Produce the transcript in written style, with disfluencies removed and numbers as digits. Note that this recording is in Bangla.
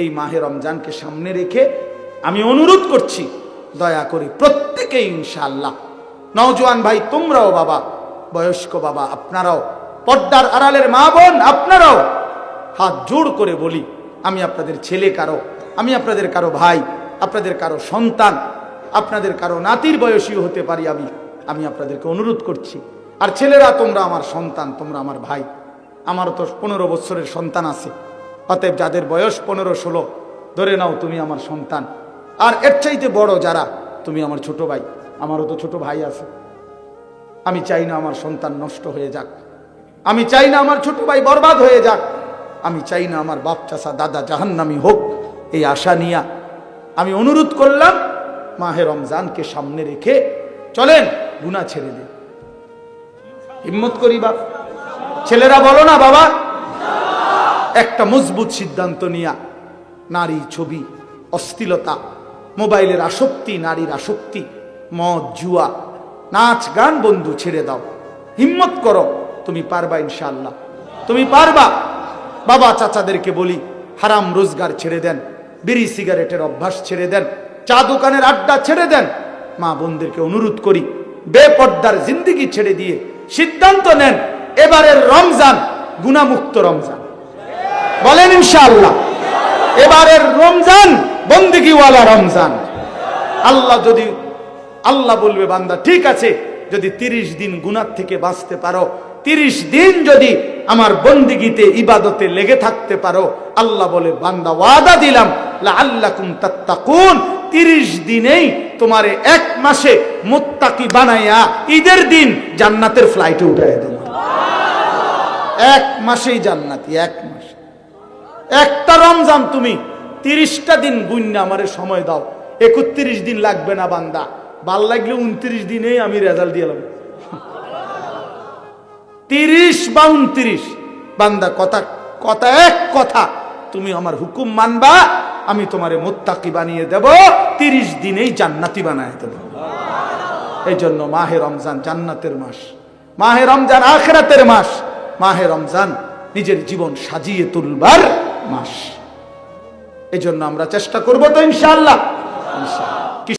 এই মাহে রমজানকে সামনে রেখে আমি অনুরোধ করছি, দয়া করে প্রত্যেকেই ইনশাআল্লাহ, নওজোয়ান ভাই তোমরাও বাবা, বয়স্ক বাবা আপনারাও, পর্দার আড়ালের মা বোন আপনারাও, হাত জোড় করে বলি, আমি আপনাদের ছেলে কারো, আমি আপনাদের কারো ভাই, আপনাদের কারো সন্তান, আপনাদের কারো নাতির বয়সীও হতে পারি আমি আপনাদেরকে অনুরোধ করছি। আর ছেলেরা তোমরা আমার সন্তান, তোমরা আমার ভাই, আমারও তো 15 বছরের সন্তান আছে, অতএব যাদের বয়স 15-16 ধরে নাও তুমি আমার সন্তান। আর এর চাইতে বড় যারা, তুমি আমার ছোট ভাই, আমারও তো ছোট ভাই আছে। আমি চাই না আমার সন্তান নষ্ট হয়ে যাক, আমি চাই না আমার ছোট ভাই বরবাদ হয়ে যাক, আমি চাই না আমার বাপ চাচা দাদা জাহান্নামী হোক। এই আশা নিয়া আমি অনুরোধ করলাম, মাহে রমজানকে সামনে রেখে চলেন গুনাহ ছেড়ে দিন। হিম্মত করি বাপ, ছেলেরা বলো না বাবা, একটা মজবুত সিদ্ধান্ত নিয়া নারী ছবি, অশ্লীলতা, মোবাইলের আসক্তি, নারীর আসক্তি, মদ জুয়া, নাচ গান বন্ধু ছেড়ে দাও। হিম্মত করো, তুমি পারবা ইনশাআল্লাহ, তুমি পারবা। বাবা চাচাদেরকে বলি, হারাম রোজগার ছেড়ে দেন, বিড়ি সিগারেটের অভ্যাস ছেড়ে দেন, চা দোকানের আড্ডা ছেড়ে দেন। মা বোনদেরকে অনুরোধ করি, বেপর্দার জিন্দেগি ছেড়ে দিয়ে সিদ্ধান্ত নেন, এবারের রমজান গুনাহমুক্ত রমজান। বলেন ইনশাআল্লাহ, এবারের রমজান বন্দেগীওয়ালা রমজান। আল্লাহ বলবে, বান্দা ঠিক আছে, যদি 30 দিন গুনাহ থেকে বাঁচতে পারো, 30 দিন যদি আমার বন্দেগীতে ইবাদতে লেগে থাকতে পারো, আল্লাহ বলে, বান্দা ওয়াদা দিলাম লাআল্লাকুম তাত্তাকুন, 30 দিনেই তোমারে 1 মাসে মুত্তাকি বানাইয়া ঈদের দিন জান্নাতের ফ্লাইটে উঠাইয়া দেব। 1 মাসেই জান্নাতি, 1 মাস। একটা রমজান তুমি 30টা দিন গুণনা আমারে সময় দাও, 31 দিন লাগবে না বান্দা, ভাল লাগলে 29 দিনেই আমি রেজাল্ট দিলাম। 30 বা 29 বান্দা, কথা এক কথা, তুমি আমার হুকুম মানবা, আমি তোমারে মুত্তাকি বানিয়ে দেব, 30 দিনেই জান্নাতি বানায় দেব। এই জন্য মাহে রমজান জান্নাতের মাস, মাহে রমজান আখিরাতের মাস, মাহে রমজান নিজের জীবন সাজিয়ে তুলবার মাস। এই জন্য আমরা চেষ্টা করবো তো ইনশাআল্লাহ।